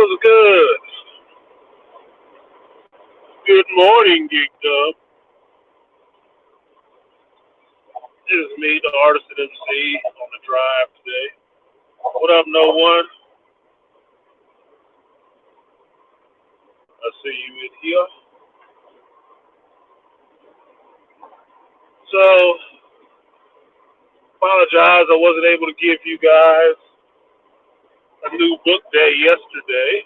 Was good. Good morning, Geek Dub. This is me, the artist at MC, on the drive today. What up, no one? I see you in here. So, apologize I wasn't able to give you guys a new book day yesterday,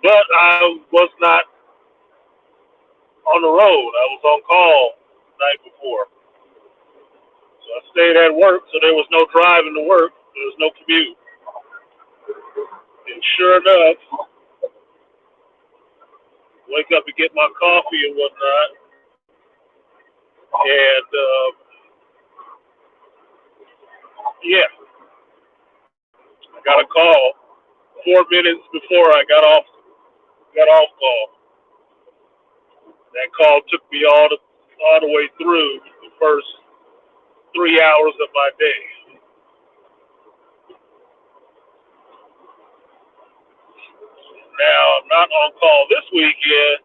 but I was not on the road. I was on call the night before. So I stayed at work, so there was no driving to work. There was no commute. And sure enough, wake up and get my coffee and whatnot. And yeah, I got a call 4 minutes before I got off call. That call took me all the way through the first 3 hours of my day. Now I'm not on call this weekend,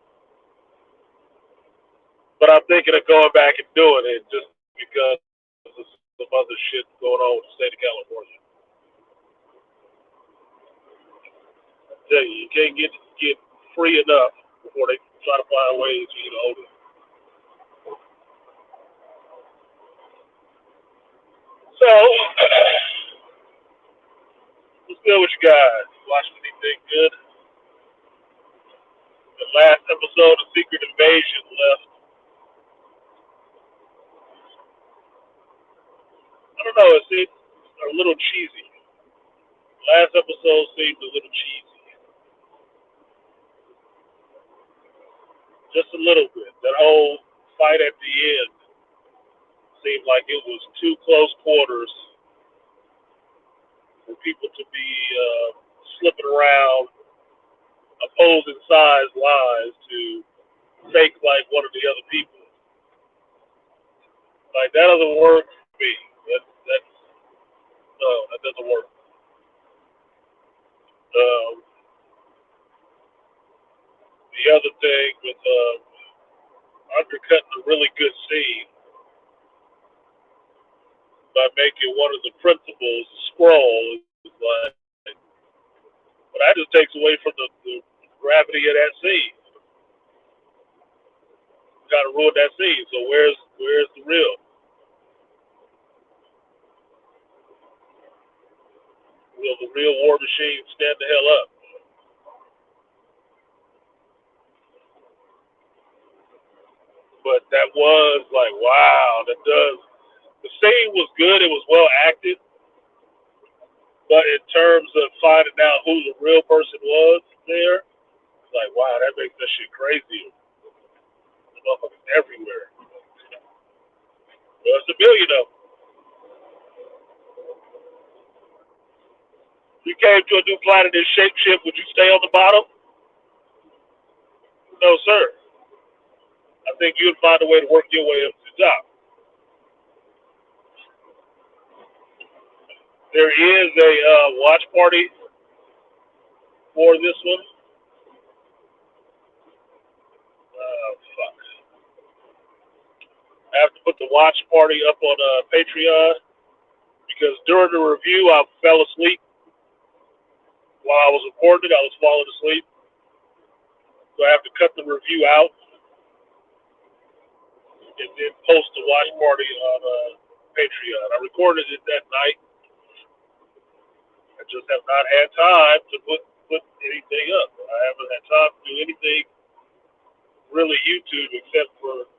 but I'm thinking of going back and doing it just because of some other shit going on with the state of California. I tell you, you can't get free enough before they try to find ways for you to hold it. So, what's good with you guys? Watching anything good? The last episode of Secret Invasion left. I don't know, it seemed a little cheesy. Last episode seemed a little cheesy. Just a little bit. That whole fight at the end seemed like it was too close quarters for people to be slipping around opposing sides lines to fake like one of the other people. Like that doesn't work for me. That's no, that doesn't work. Um, the other thing with undercutting a really good scene by making one of the principals a scroll is like, but that just takes away from the gravity of that scene. You gotta ruin that scene. So where's the real? Will the real War Machine stand the hell up? But that was like, wow, that does. The scene was good. It was well acted. But in terms of finding out who the real person was there, it's like, wow, that makes that shit crazy. The motherfuckers everywhere. Well, it's a million of them. If you came to a new planet in shapeshift, would you stay on the bottom? No, sir. I think you'd find a way to work your way up to the top. There is a watch party for this one. Fuck. I have to put the watch party up on Patreon because during the review I fell asleep while I was recording it. I was falling asleep, so I have to cut the review out and then post the watch party on Patreon. I recorded it that night. I just have not had time to put anything up. I haven't had time to do anything really YouTube except for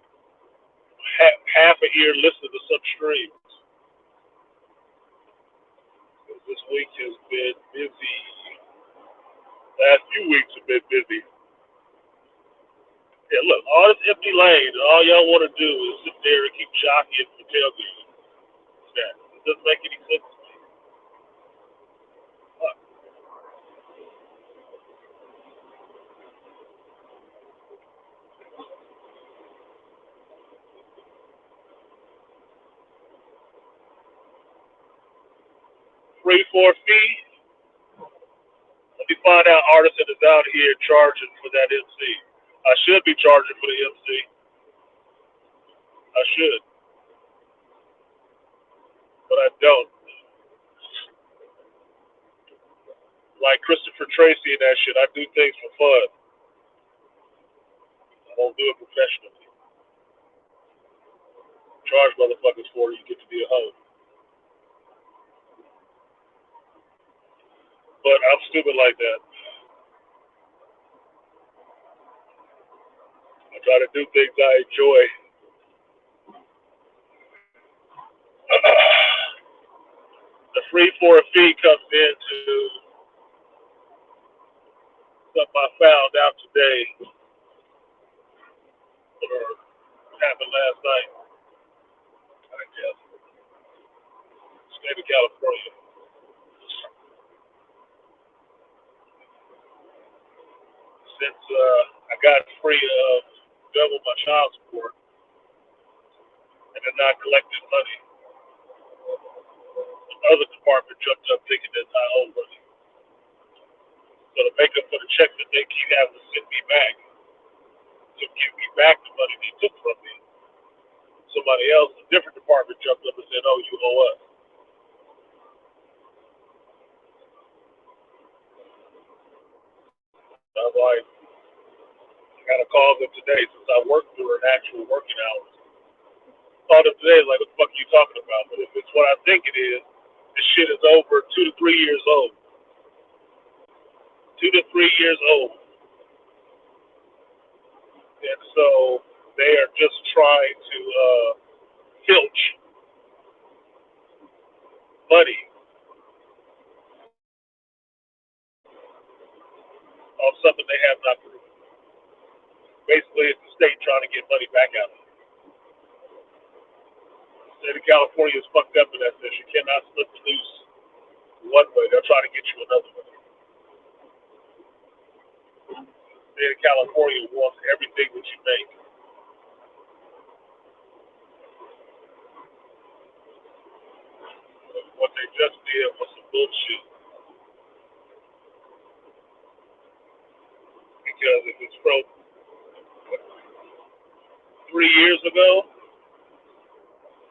half a year listening to some streams. This week has been busy. Last few weeks have been busy. Yeah, look, all this empty lane, all y'all want to do is sit there and keep jockeying for tailgating. It doesn't make any sense to me. 3-4 feet. Let me find out Artisan is out here charging for that MC. I should be charging for the MC. I should, but I don't. Like Christopher Tracy and that shit, I do things for fun. I don't do it professionally. Charge motherfuckers for it, you get to be a hoe. But I'm stupid like that. I try to do things I enjoy. The free for a fee comes into something I found out today, or happened last night, I guess. State of California. Since I got free of double my child support and they're not collecting money, the other department jumped up thinking that I owe money. So to make up for the check that they keep having to send me back, to give me back the money they took from me, somebody else, a different department jumped up and said, "Oh, you owe us." I was like, I gotta call them today since I work during actual working hours. Called them today, like, what the fuck are you talking about? But if it's what I think it is, this shit is over 2 to 3 years old. 2 to 3 years old. And so they are just trying to filch money on something they have not proven. Basically, it's the state trying to get money back out of it. The state of California is fucked up in that sense. You cannot slip the loose one way. They'll try to get you another way. The state of California wants everything that you make. What they just did was some bullshit. Because if it's from 3 years ago,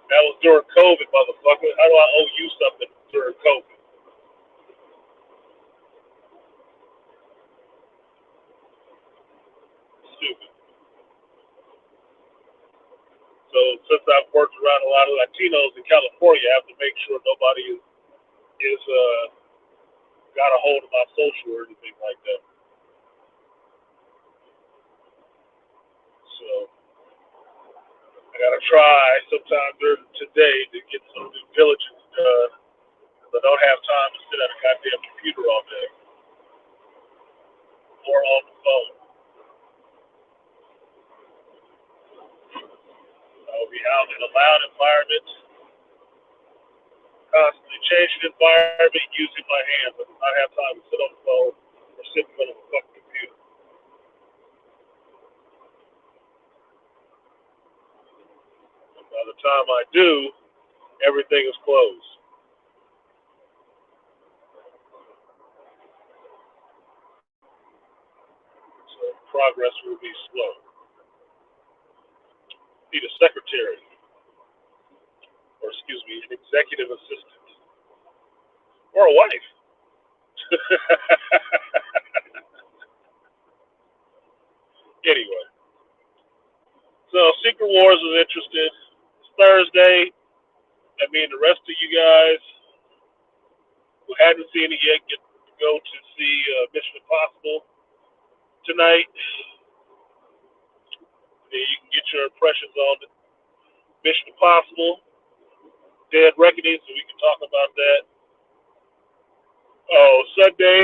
that was during COVID, motherfucker. How do I owe you something during COVID? Stupid. So since I've worked around a lot of Latinos in California, I have to make sure nobody is got a hold of my social or anything like that. So I gotta try sometime during today to get some due diligence done. I don't have time to sit at a goddamn computer all day or on the phone. I'll be out in a loud environment, constantly changing environment, using my hands. I do not have time to sit on the phone or sit in front of a fucking computer. And by the time I do, everything is closed. So progress will be slow. Need a secretary, or excuse me, an executive assistant, or a wife. Anyway, so Secret Wars was interested. It's Thursday. I mean, the rest of you guys who hadn't seen it yet get to go to see Mission Impossible tonight. Then you can get your impressions on Mission Impossible, Dead Reckoning, so we can talk about that. Oh, Sunday.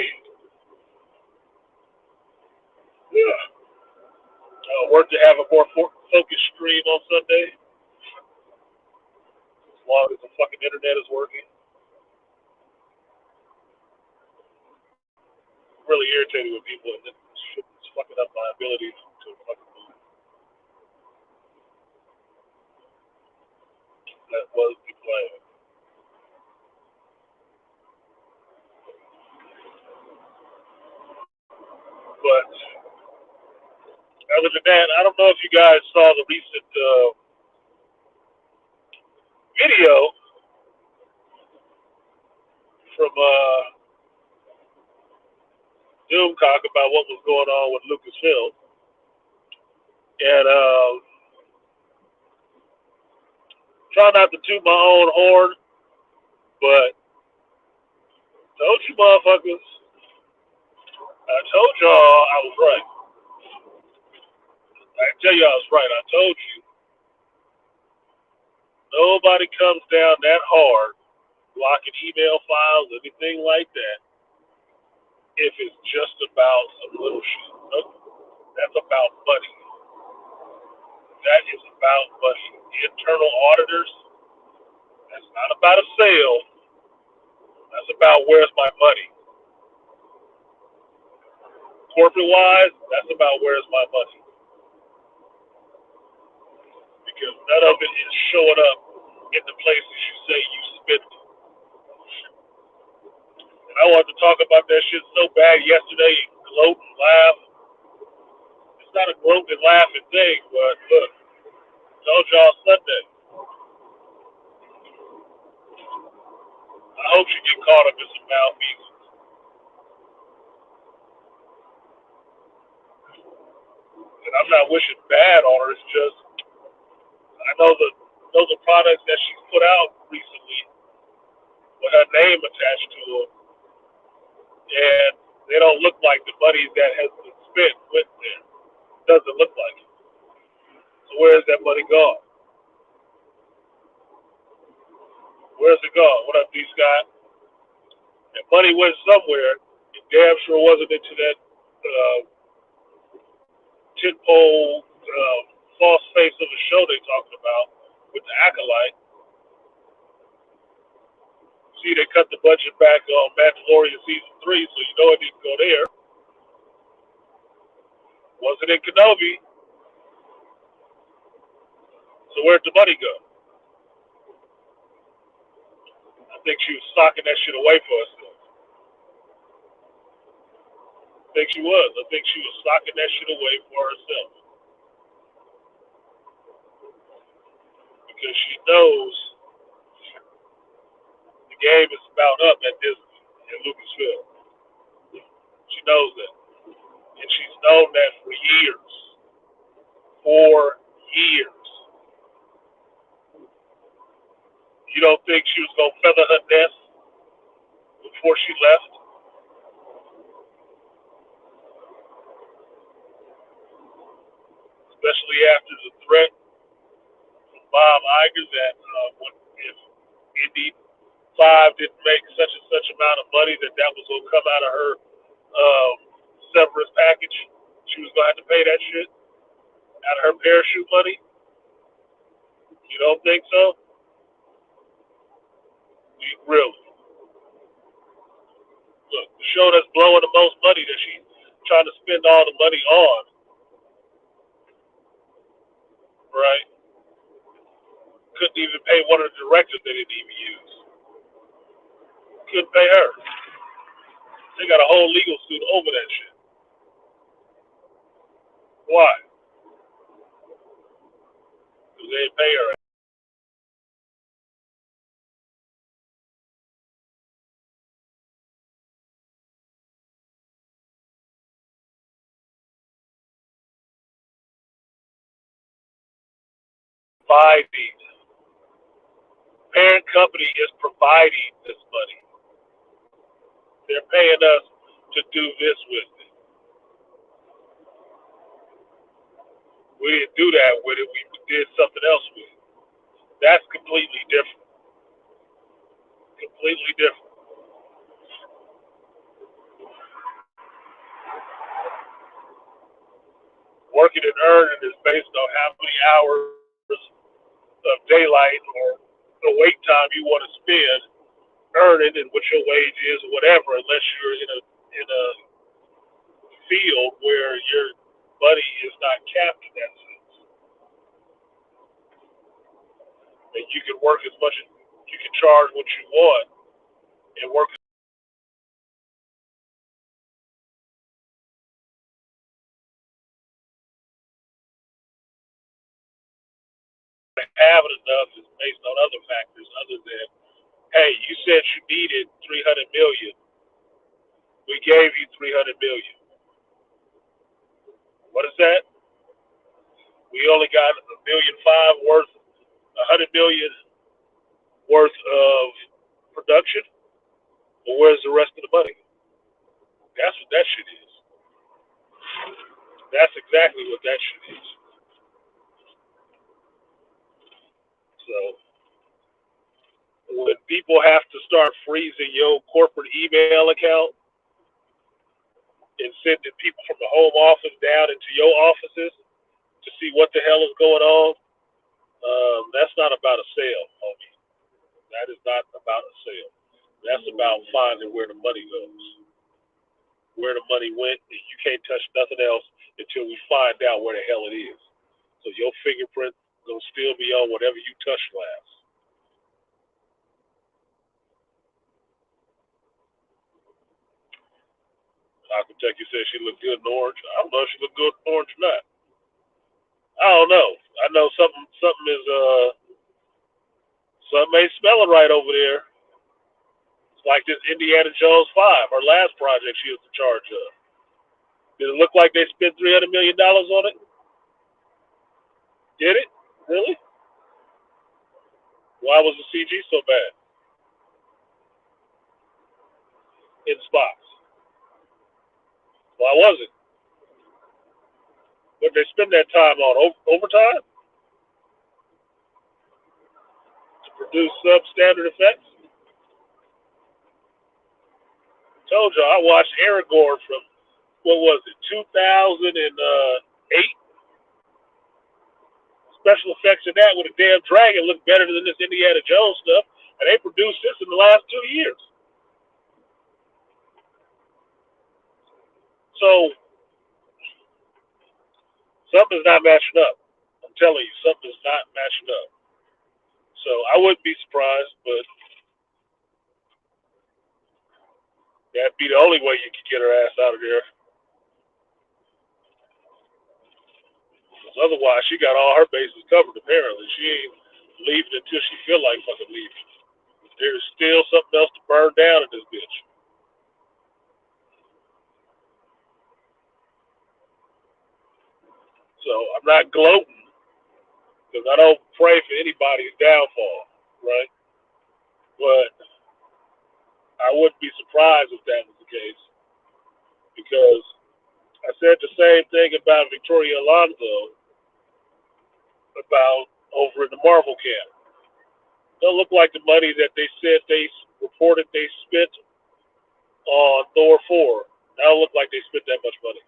Yeah. Work to have a more focused stream on Sunday, as long as the fucking internet is working. I'm really irritated with people, and it's fucking up my ability to fucking move. That was the plan. But other than that, I don't know if you guys saw the recent video from Doomcock about what was going on with Lucasfilm. And try not to toot my own horn, but told you motherfuckers, I told y'all I was right. I tell you I was right. I told you nobody comes down that hard blocking email files, anything like that, if it's just about some little shit. Nope. That's about money. That is about money. Internal auditors, that's not about a sale. That's about where's my money. Corporate wise, that's about where's my money. Because none of it is showing up in the places you say you spent it. And I wanted to talk about that shit so bad yesterday and gloat and laugh. It's not a gloat and laughing thing, but look, I told y'all Sunday. I hope you get caught up in some malfeasance. And I'm not wishing bad on her. It's just I know the products that she's put out recently with her name attached to them, and they don't look like the money that has been spent with them. Doesn't look like it. So where's that money gone? Where's it gone? What up, D Scott? If money went somewhere, it damn sure wasn't into that tentpole false face of a show they talking about with the acolyte. See, they cut the budget back on Mandalorian season 3, so you know it didn't go there. Wasn't in Kenobi, so where'd the money go? I think she was socking that shit away for herself. I think she was. I think she was socking that shit away for herself because she knows the game is about up at Disney and Lucasfilm. She knows that, and she's known that for years. 4 years. You don't think she was gonna feather her nest before she left? Especially after the threat from Bob Iger that if Indy 5 didn't make such and such amount of money, that was gonna come out of her severance package. She was gonna have to pay that shit out of her parachute money. You don't think so? Really? Look, the show that's blowing the most money that she's trying to spend all the money on, right? Couldn't even pay one of the directors they didn't even use. Couldn't pay her. They got a whole legal suit over that shit. Why? Because they didn't pay her. 5 parent company is providing this money. They're paying us to do this with it. We didn't do that with it. We did something else with it. That's completely different. Completely different. Working and earning is based on how many hours of daylight or the wait time you want to spend earning and what your wage is or whatever, unless you're in a field where your money is not capped in that sense. And you can work as much as you can charge what you want and work having enough is based on other factors other than, hey, you said you needed 300 million. We gave you 300 million. What is that? We only got $1.5 million worth, 100 million worth of production. But where's the rest of the money? That's what that shit is. That's exactly what that shit is. So when people have to start freezing your corporate email account and sending people from the home office down into your offices to see what the hell is going on, that's not about a sale, homie. That is not about a sale. That's about finding where the money goes, where the money went, and you can't touch nothing else until we find out where the hell it is. So your fingerprint will still be on whatever you touched last. Kentucky said she looked good in orange. I don't know if she looked good in orange or not. I don't know. I know something is something ain't smelling right over there. It's like this Indiana Jones 5, her last project she was in charge of. Did it look like they spent $300 million on it? Did it? Really? Why was the CG so bad in spots? Why was it? What they spend that time on? Overtime to produce substandard effects? Told you I watched Aragorn from what was it, 2008? Special effects in that with a damn dragon look better than this Indiana Jones stuff, and they produced this in the last 2 years. So something's not matching up. I'm telling you, something's not matching up. So I wouldn't be surprised, but that'd be the only way you could get her ass out of there. Because otherwise, she got all her bases covered. Apparently, she ain't leaving until she feel like fucking leaving. There's still something else to burn down in this bitch. So I'm not gloating because I don't pray for anybody's downfall, right? But I wouldn't be surprised if that was the case because I said the same thing about Victoria Alonso about over in the Marvel camp. Don't look like the money that they said they reported they spent on Thor 4. Don't look like they spent that much money.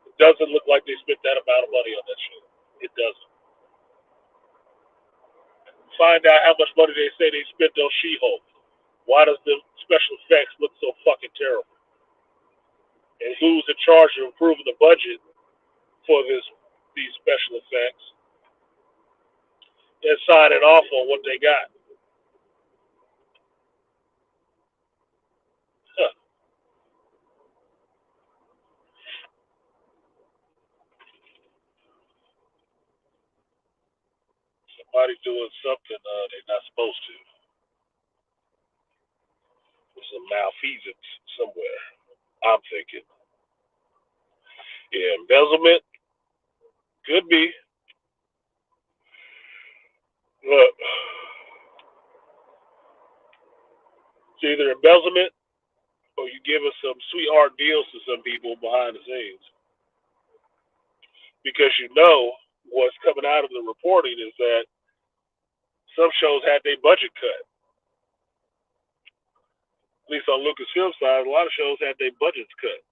It doesn't look like they spent that amount of money on that shit. It doesn't. Find out how much money they say they spent on She-Hulk. Why does the special effects look so fucking terrible? And who's in charge of improving the budget for these special effects and signing off on what they got? Huh. Somebody doing something they're not supposed to. There's some malfeasance somewhere. I'm thinking. Yeah, embezzlement could be. Look, it's either embezzlement or you give us some sweetheart deals to some people behind the scenes. Because you know what's coming out of the reporting is that some shows had their budget cut. At least on Lucasfilm's side, a lot of shows had their budgets cut.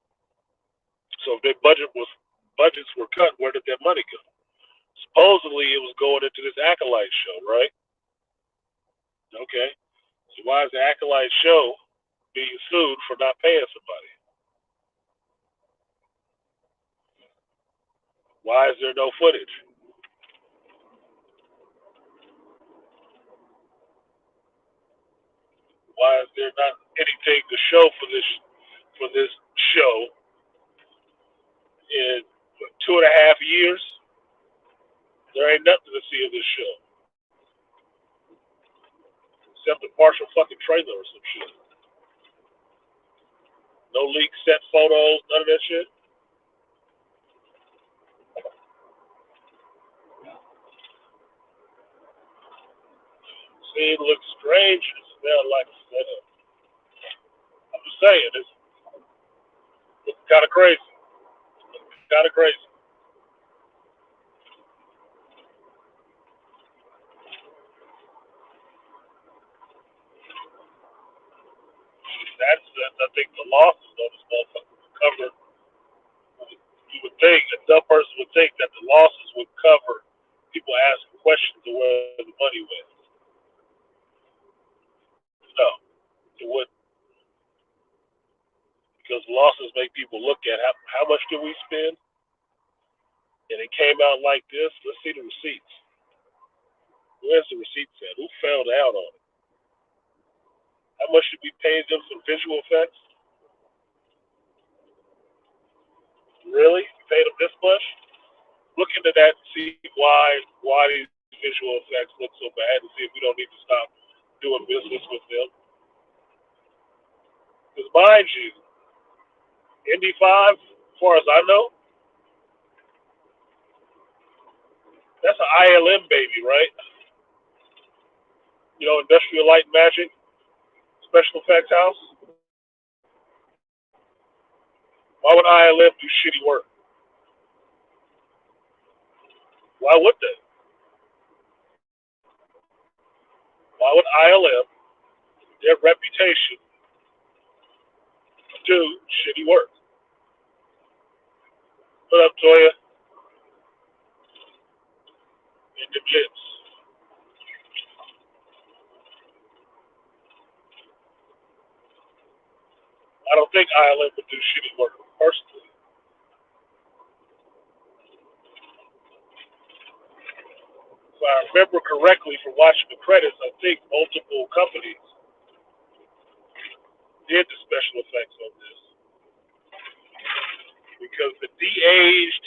So if their budgets were cut, where did their money go? Supposedly it was going into this Acolyte show, right? Okay. So why is the Acolyte show being sued for not paying somebody? Why is there no footage? Why is there not anything to show for this show in 2.5 years? There ain't nothing to see in this show except a partial fucking trailer or some shit. No leaked set photos, none of that shit. Scene looks strange and it smelled like a setup. I'm just saying, it's kind of crazy. Kind of crazy. I think the losses of this motherfucker would cover. You would think a dumb person would think that the losses would cover people asking questions of where the money went. No, it wouldn't, because losses make people look at how much did we spend, and it came out like this. Let's see the receipts. Where's the receipts at? Who found out on it? How much did we pay them for visual effects? Really? You paid them this much? Look into that and see why these visual effects look so bad, and see if we don't need to stop doing business with them. Because mind you, Indy 5, as far as I know, that's an ILM baby, right? You know, Industrial Light and Magic, Special Effects House. Why would ILM do shitty work? Why would they? Why would ILM, their reputation, do shitty work? Put up, Toya, in the chips. I don't think ILM would do shitty work personally. If I remember correctly from watching the credits, I think multiple companies did the special effects on this, because the de-aged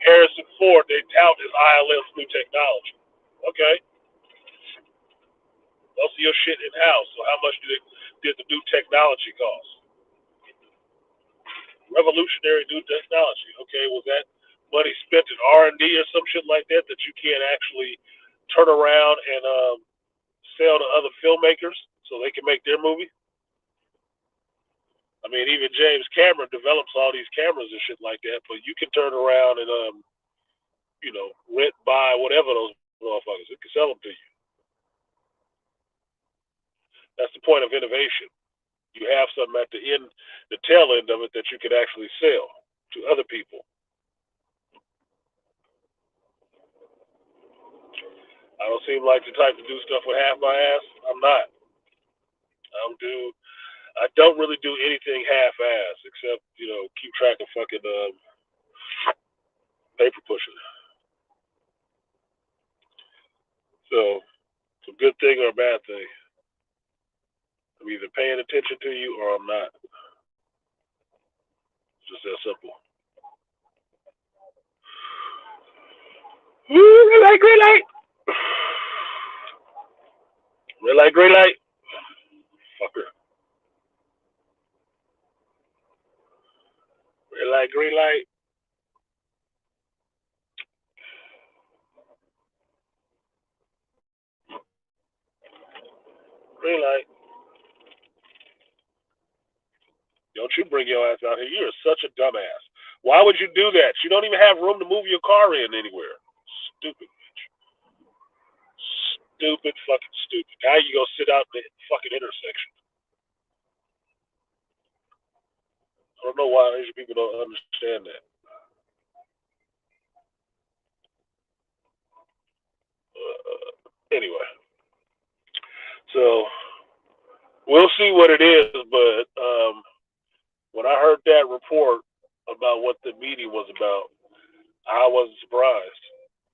Harrison Ford they tout as ILM's new technology. Okay, most of your shit in house. So how much did the new technology cost? Revolutionary new technology. Okay, was that money spent in R&D or some shit like that you can't actually turn around and sell to other filmmakers so they can make their movie? I mean, even James Cameron develops all these cameras and shit like that, but you can turn around and rent, buy, whatever those motherfuckers. It can sell them to you. That's the point of innovation. You have something at the end, the tail end of it, that you can actually sell to other people. I don't seem like the type to do stuff with half my ass. I'm not. I don't really do anything half ass except, keep track of fucking paper pushing. So it's a good thing or a bad thing. I'm either paying attention to you or I'm not. It's just that simple. Red light, green light. Red light, green light. Fucker. Red light, green light. Green light. Don't you bring your ass out here. You're such a dumbass. Why would you do that? You don't even have room to move your car in anywhere. Stupid bitch. Stupid fucking stupid. Now you go sit out in the fucking intersection. I don't know why Asian people don't understand that. Anyway, so we'll see what it is. But when I heard that report about what the meeting was about, I wasn't surprised.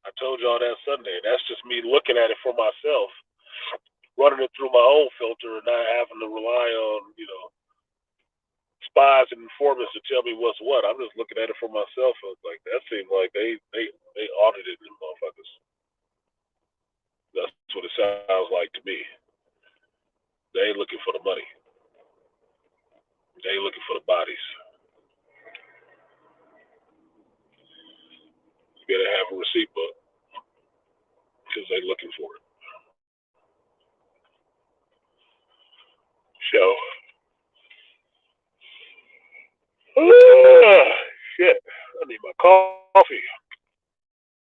I told y'all that Sunday. That's just me looking at it for myself, running it through my own filter, and not having to rely on spies and informants to tell me what's what. I'm just looking at it for myself. I was like, that seemed like they audited them motherfuckers. That's what it sounds like to me. They ain't looking for the money. They ain't looking for the bodies. You better have a receipt book because they looking for it. So, shit. I need my coffee.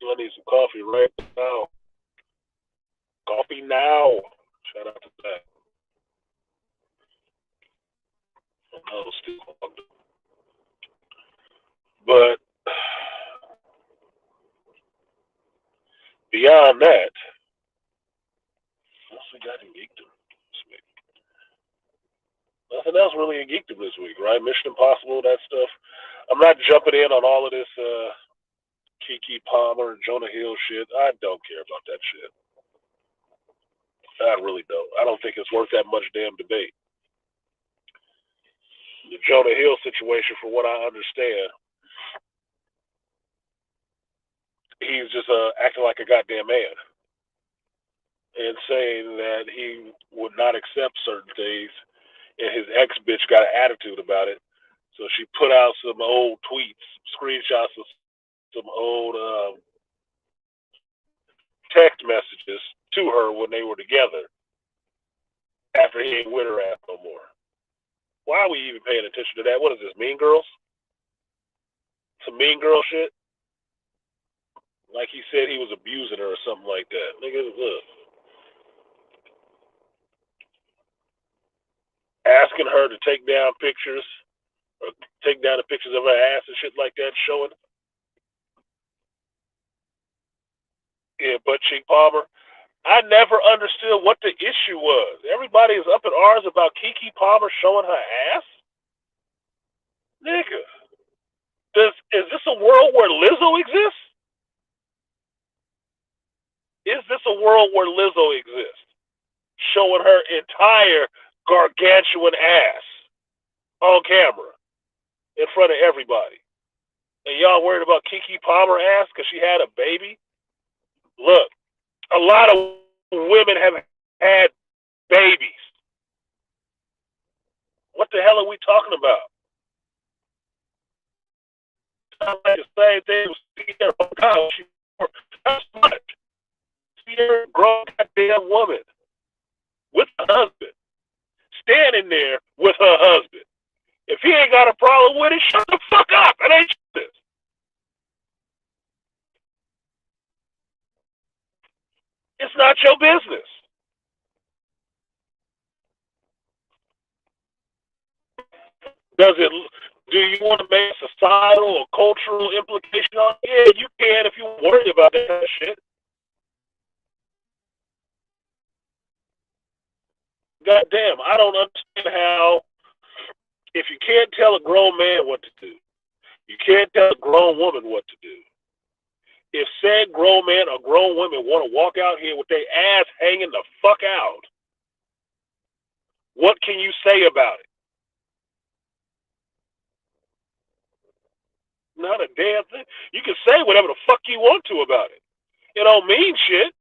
I need some coffee right now. Coffee now. Shout out to that. I know, still clogged up. But beyond that, what else we got in geekdom this week? Nothing else really in geekdom this week, right? Mission Impossible, that stuff. I'm not jumping in on all of this Keke Palmer and Jonah Hill shit. I don't care about that shit. I really don't. I don't think it's worth that much damn debate. The Jonah Hill situation, from what I understand, he's just acting like a goddamn man and saying that he would not accept certain things, and his ex bitch got an attitude about it. So she put out some old tweets, screenshots of some old text messages to her when they were together after he ain't with her ass no more. Why are we even paying attention to that? What is this, Mean Girls? Some Mean Girl shit? Like he said he was abusing her or something like that. Nigga, look. Asking her to take down pictures or take down the pictures of her ass and shit like that, showing. Yeah, butt cheek Palmer. I never understood what the issue was. Everybody is up in arms about Keke Palmer showing her ass. Nigga, is this a world where Lizzo exists? Is this a world where Lizzo exists, showing her entire gargantuan ass on camera in front of everybody? And y'all worried about Keke Palmer ass because she had a baby? Look, a lot of women have had babies. What the hell are we talking about? Like the same thing with Sierra. Oh God, she that's much. Sierra, grown goddamn woman with a husband, standing there with her husband. If he ain't got a problem with it, shut the fuck up. It ain't this. It's not your business. Does it? Do you want to make societal or cultural implication on it? Yeah, you can if you worry about that shit. Goddamn, I don't understand how if you can't tell a grown man what to do, you can't tell a grown woman what to do. If said grown man or grown women want to walk out here with their ass hanging the fuck out, what can you say about it? Not a damn thing. You can say whatever the fuck you want to about it. It don't mean shit.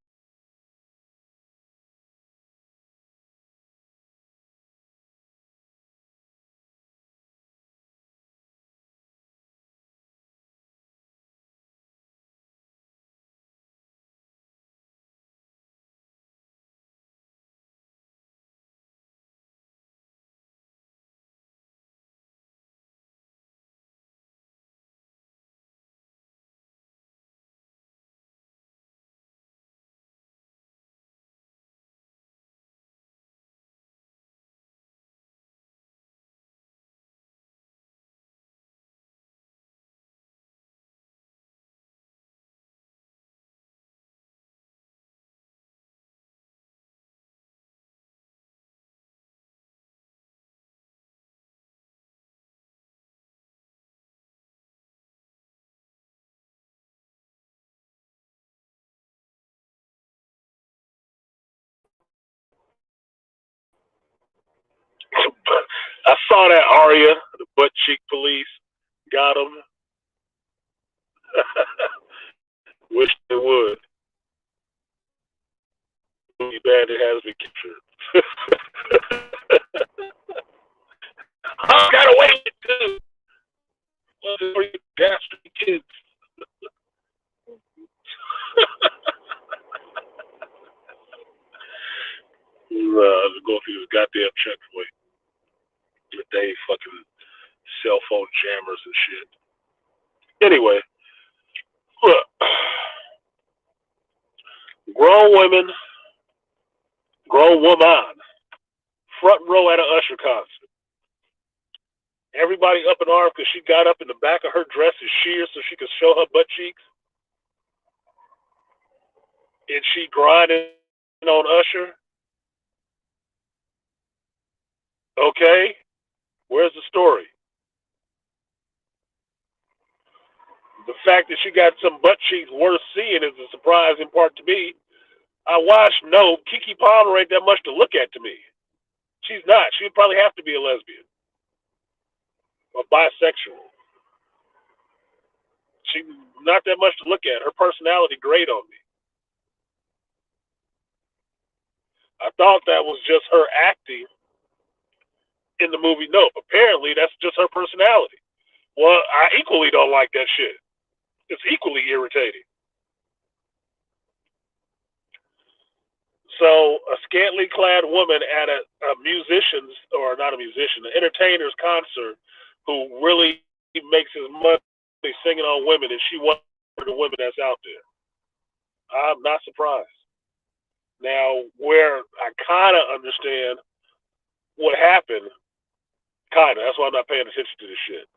I saw that Aria, the butt cheek police, got him. Wish they would. Movie Bandit has been captured. I got away too. For you dastardly kids. Just go through this goddamn checkpoint. With they fucking cell phone jammers and shit. Anyway, look. Grown women, grown woman, front row at an Usher concert. Everybody up in arms because she got up in the back of her dress is sheer so she could show her butt cheeks. And she grinding on Usher. Okay, where's the story? The fact that she got some butt cheeks worth seeing is a surprising part to me. I watched Keke Palmer ain't that much to look at to me. She's not. She'd probably have to be a lesbian or bisexual. She's not that much to look at. Her personality grayed on me. I thought that was just her acting in the movie. No, apparently that's just her personality. Well, I equally don't like that shit. It's equally irritating. So, a scantily clad woman at a musician's, or not a musician, an entertainer's concert who really makes his money singing on women, and she one of the women that's out there. I'm not surprised. Now, where I kind of understand what happened, kind of, that's why I'm not paying attention to this shit,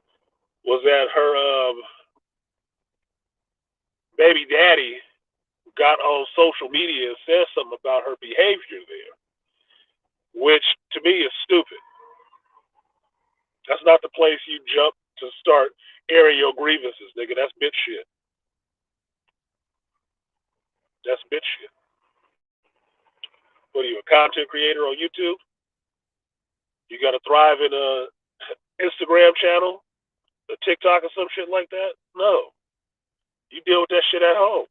was that her baby daddy got on social media and said something about her behavior there, which to me is stupid. That's not the place you jump to start airing your grievances, nigga. That's bitch shit. That's bitch shit. What are you, a content creator on YouTube? You got to thrive in a Instagram channel, a TikTok, or some shit like that? No. You deal with that shit at home.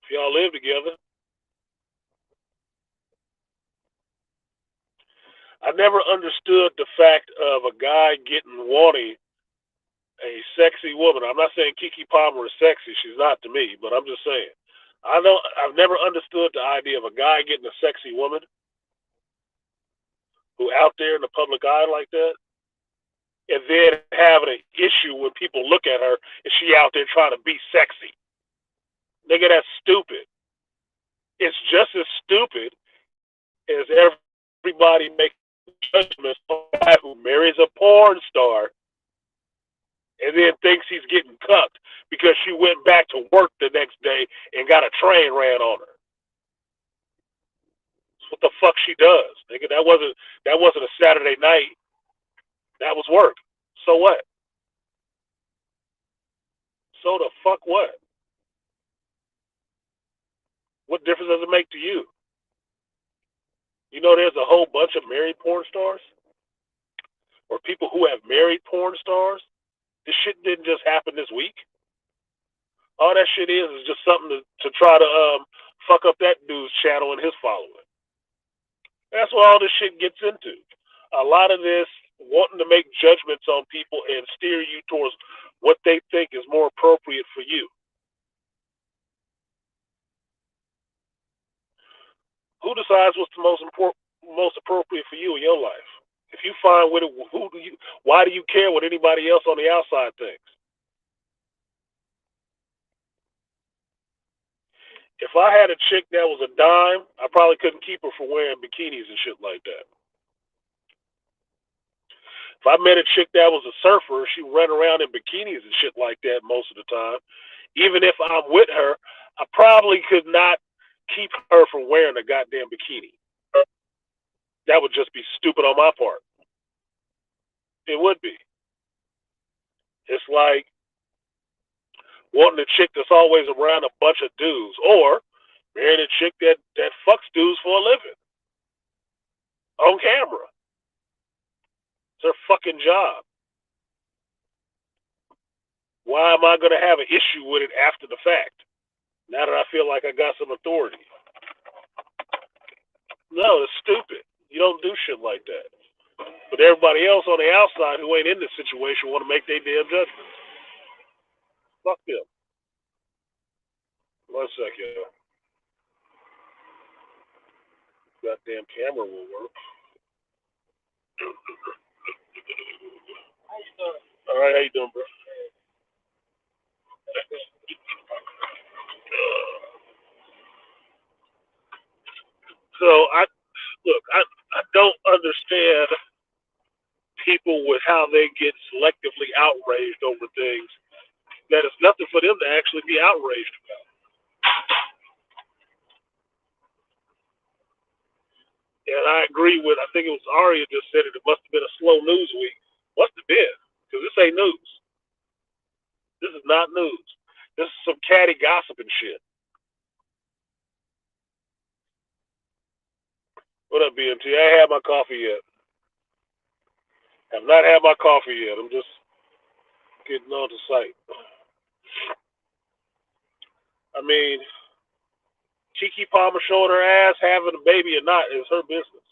If y'all live together. I never understood the fact of a guy getting wanting a sexy woman. I'm not saying Keke Palmer is sexy. She's not to me, but I'm just saying. I've never understood the idea of a guy getting a sexy woman who out there in the public eye like that, and then having an issue when people look at her and she out there trying to be sexy. Nigga, that's stupid. It's just as stupid as everybody making judgments on a guy who marries a porn star and then thinks he's getting cucked because she went back to work the next day and got a train ran on her. That's what the fuck she does, nigga. That wasn't a Saturday night. That was work. So what? So the fuck what? What difference does it make to you? You know there's a whole bunch of married porn stars? Or people who have married porn stars? This shit didn't just happen this week. All that shit is just something to try to fuck up that dude's channel and his following. That's what all this shit gets into. A lot of this wanting to make judgments on people and steer you towards what they think is more appropriate for you. Who decides what's the most appropriate for you in your life? If you find with it, why do you care what anybody else on the outside thinks? If I had a chick that was a dime, I probably couldn't keep her for wearing bikinis and shit like that. If I met a chick that was a surfer, she run around in bikinis and shit like that most of the time. Even if I'm with her, I probably could not keep her from wearing a goddamn bikini. That would just be stupid on my part. It would be. It's like wanting a chick that's always around a bunch of dudes, or marrying a chick that fucks dudes for a living on camera. It's her fucking job. Why am I going to have an issue with it after the fact? Now that I feel like I got some authority. No, it's stupid. You don't do shit like that. But everybody else on the outside who ain't in this situation want to make their damn judgments. Fuck them. One second. Goddamn camera will work. All right, how you doing, bro? So I don't understand people with how they get selectively outraged over things that is nothing for them to actually be outraged about. And I agree with, I think it was Aria just said it must have been a slow news week. Must have been, because this ain't news. This is not news. This is some catty gossip and shit. What up, BMT? I ain't had my coffee yet. Have not had my coffee yet. I'm just getting on the site. I mean, Kiki Palmer showing her ass, having a baby or not is her business.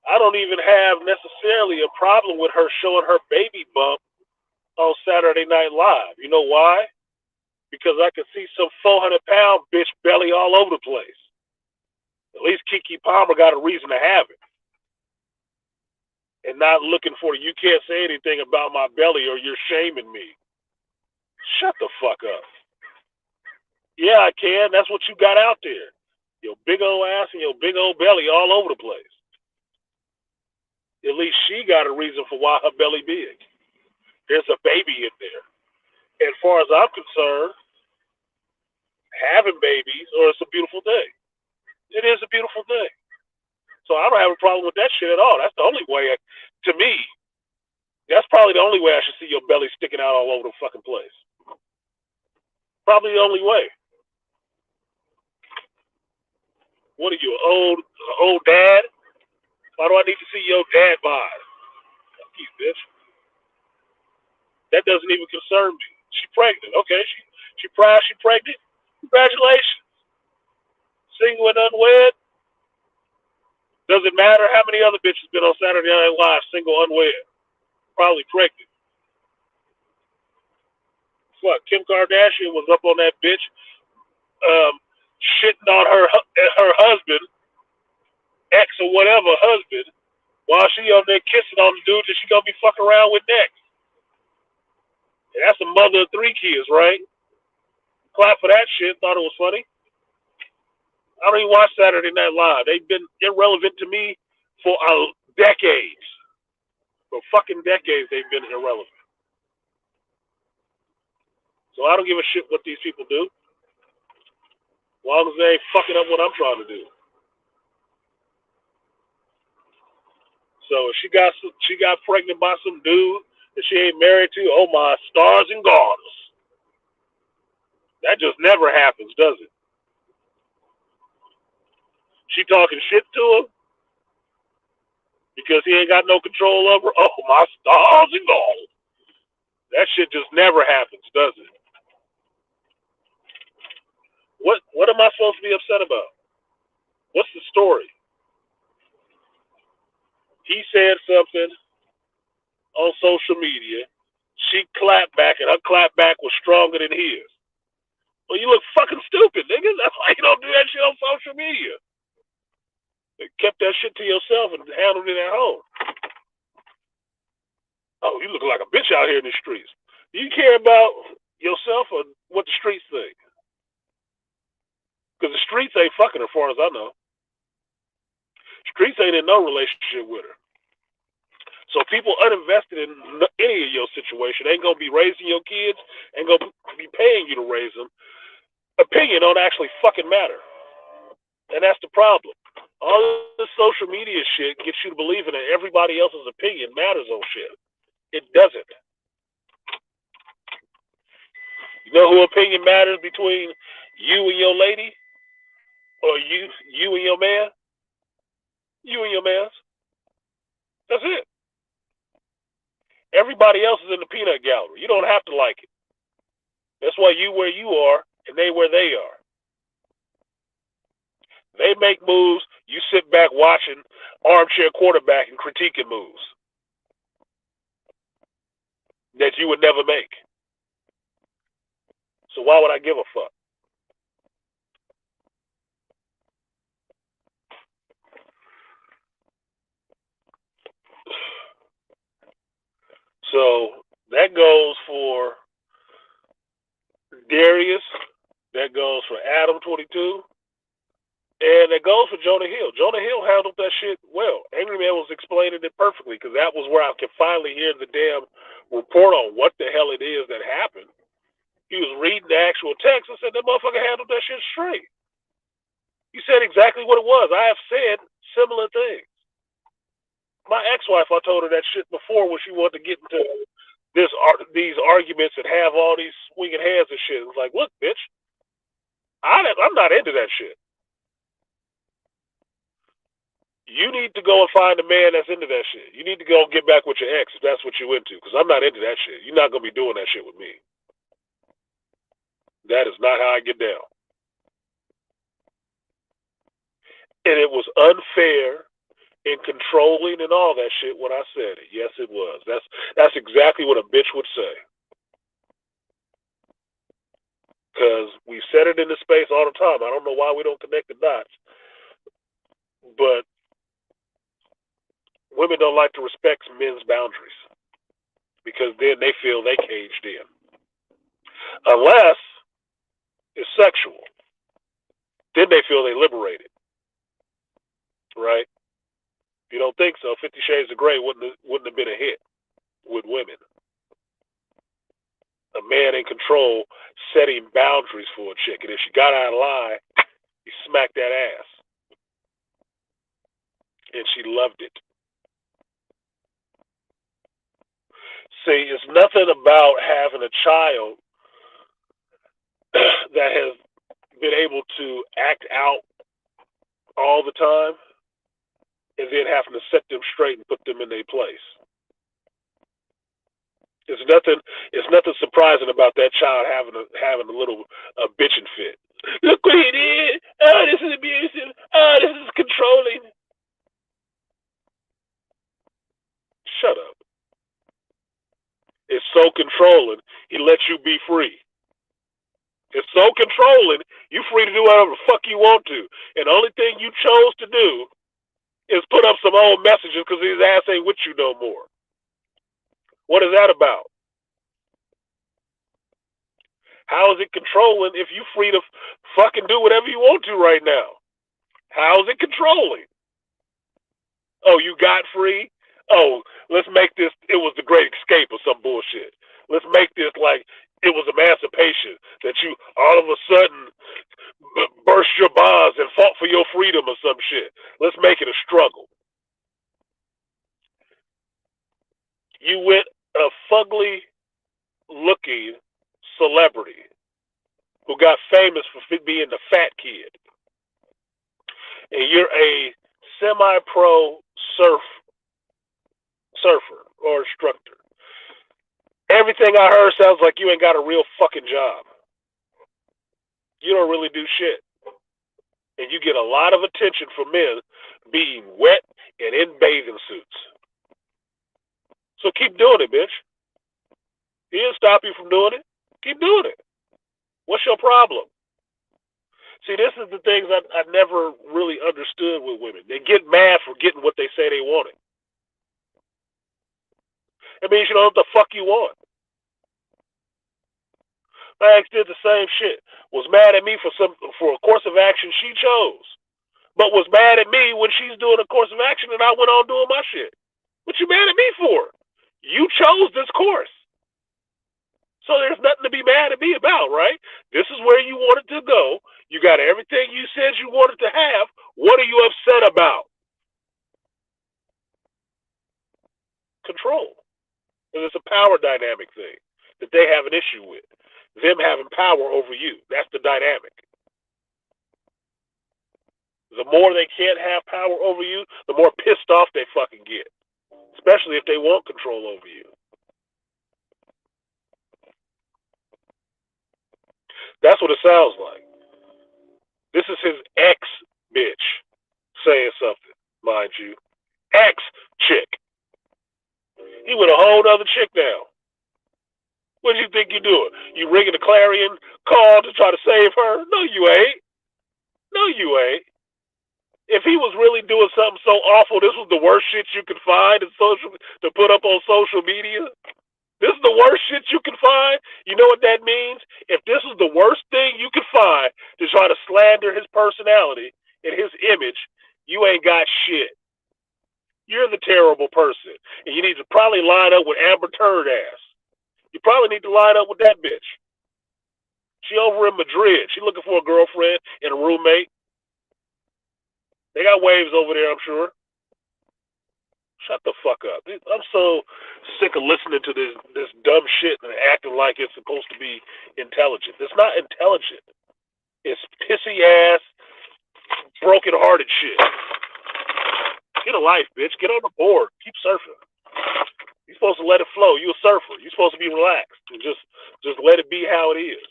I don't even have necessarily a problem with her showing her baby bump on Saturday Night Live. You know why? Because I can see some 400-pound bitch belly all over the place. At least Kiki Palmer got a reason to have it. And not looking for, you can't say anything about my belly or you're shaming me. Shut the fuck up. Yeah, I can. That's what you got out there. Your big old ass and your big old belly all over the place. At least she got a reason for why her belly big. There's a baby in there. As far as I'm concerned, having babies, or it's a beautiful thing. It is a beautiful thing. So I don't have a problem with that shit at all. That's the only way, to me, that's probably the only way I should see your belly sticking out all over the fucking place. Probably the only way. What are you, old dad? Why do I need to see your dad bod? Fuck you, bitch. That doesn't even concern me. She's pregnant. Okay, she proud she pregnant. Congratulations. Single and unwed. Doesn't matter how many other bitches been on Saturday Night Live, single, unwed. Probably pregnant. Fuck, Kim Kardashian was up on that bitch, shitting on her husband, ex or whatever husband, while she on there kissing on the dude that she gonna be fucking around with next. And that's a mother of 3 kids, right? Clap for that shit. Thought it was funny. I don't even watch Saturday Night Live. They've been irrelevant to me for decades. For fucking decades, they've been irrelevant. So I don't give a shit what these people do, as long as they ain't fucking up what I'm trying to do. So if she got pregnant by some dude that she ain't married to, oh my stars and garters. That just never happens, does it? She talking shit to him because he ain't got no control over her. Oh my stars and garters. That shit just never happens, does it? What am I supposed to be upset about? What's the story? He said something on social media. She clapped back, and her clap back was stronger than his. Well, you look fucking stupid, nigga. That's why you don't do that shit on social media. You kept that shit to yourself and handled it at home. Oh, you look like a bitch out here in the streets. Do you care about yourself or what the streets think? Because the streets ain't fucking her, as far as I know. Streets ain't in no relationship with her. So people uninvested in any of your situation ain't gonna be raising your kids, ain't gonna be paying you to raise them. Opinion don't actually fucking matter, and that's the problem. All this social media shit gets you to believing that everybody else's opinion matters on shit. It doesn't. You know who opinion matters between you and your lady, or you and your man? You and your man. That's it. Everybody else is in the peanut gallery. You don't have to like it. That's why you where you are and they where they are. They make moves. You sit back watching armchair quarterback and critiquing moves that you would never make. So why would I give a fuck? So that goes for Darius. That goes for Adam 22. And it goes for Jonah Hill. Jonah Hill handled that shit well. Angry Man was explaining it perfectly because that was where I could finally hear the damn report on what the hell it is that happened. He was reading the actual text and said that motherfucker handled that shit straight. He said exactly what it was. I have said similar things. My ex-wife, I told her that shit before when she wanted to get into these arguments and have all these swinging hands and shit. It was like, look, bitch, I'm not into that shit. You need to go and find a man that's into that shit. You need to go and get back with your ex if that's what you into, because I'm not into that shit. You're not going to be doing that shit with me. That is not how I get down. And it was unfair and controlling and all that shit when I said it. Yes, it was. That's exactly what a bitch would say. Because we said it in the space all the time. I don't know why we don't connect the dots. But women don't like to respect men's boundaries because then they feel they caged in. Unless it's sexual. Then they feel they liberated. Right? If you don't think so, 50 Shades of Grey wouldn't have been a hit with women. A man in control setting boundaries for a chick. And if she got out of line, he smacked that ass. And she loved it. See, it's nothing about having a child that has been able to act out all the time and then having to set them straight and put them in their place. It's nothing surprising about that child having a little bitching fit. Look what he did. Oh, this is abusive. Oh, this is controlling. Shut up. It's so controlling, he lets you be free. It's so controlling, you're free to do whatever the fuck you want to. And the only thing you chose to do is put up some old messages because his ass ain't with you no more. What is that about? How is it controlling if you're free to fucking do whatever you want to right now? How is it controlling? Oh, you got free? Oh, let's make this, it was the Great Escape or some bullshit. Let's make this like it was emancipation, that you all of a sudden burst your bonds and fought for your freedom or some shit. Let's make it a struggle. You went a fugly looking celebrity who got famous for being the fat kid. And you're a semi-pro surfer or instructor. Everything I heard sounds like you ain't got a real fucking job. You don't really do shit. And you get a lot of attention from men being wet and in bathing suits. So keep doing it, bitch. He didn't stop you from doing it. Keep doing it. What's your problem? See, this is the things I never really understood with women. They get mad for getting what they say they wanted. It means you know what the fuck you want. My ex did the same shit. Was mad at me for a course of action she chose, but was mad at me when she's doing a course of action and I went on doing my shit. What you mad at me for? You chose this course, so there's nothing to be mad at me about, right? This is where you wanted to go. You got everything you said you wanted to have. What are you upset about? Control. And it's a power dynamic thing that they have an issue with. Them having power over you. That's the dynamic. The more they can't have power over you, the more pissed off they fucking get. especially if they want control over you. That's what it sounds like. This is his ex bitch saying something, mind you. Ex chick. He with a whole other chick now. What do you think you're doing? You ringing the clarion call to try to save her? No, you ain't. No, you ain't. If he was really doing something so awful, this was the worst shit you could find in social to put up on social media. This is the worst shit you can find. You know what that means? If this is the worst thing you can find to try to slander his personality and his image, you ain't got shit. You're the terrible person, and you need to probably line up with Amber Turd ass. You probably need to line up with that bitch. She over in Madrid. She looking for a girlfriend and a roommate. They got waves over there, I'm sure. Shut the fuck up. I'm so sick of listening to this dumb shit and acting like it's supposed to be intelligent. It's not intelligent. It's pissy ass, broken hearted shit. Get a life, bitch. Get on the board. Keep surfing. You're supposed to let it flow. You're a surfer. You're supposed to be relaxed and just let it be how it is.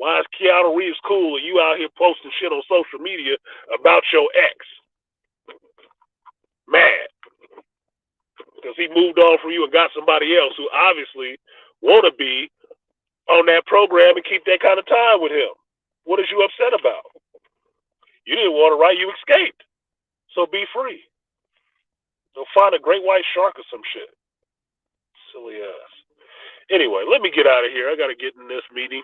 Why is Keanu Reeves cool and you out here posting shit on social media about your ex? Mad. Because he moved on from you and got somebody else who obviously want to be on that program and keep that kind of time with him. What is you upset about? You didn't want to, right? You escaped. So be free. Go find a great white shark or some shit. Silly ass. Anyway, let me get out of here. I got to get in this meeting.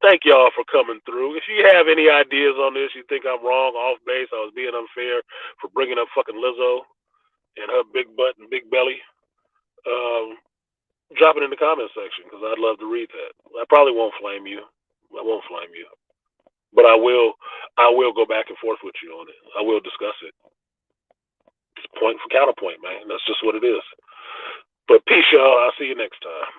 Thank y'all for coming through. If you have any ideas on this, you think I'm wrong, off base, I was being unfair for bringing up fucking Lizzo and her big butt and big belly, drop it in the comment section because I'd love to read that. I probably won't flame you. I won't flame you, but I will go back and forth with you on it. I will discuss it. It's point for counterpoint, man. That's just what it is. But peace, y'all. I'll see you next time.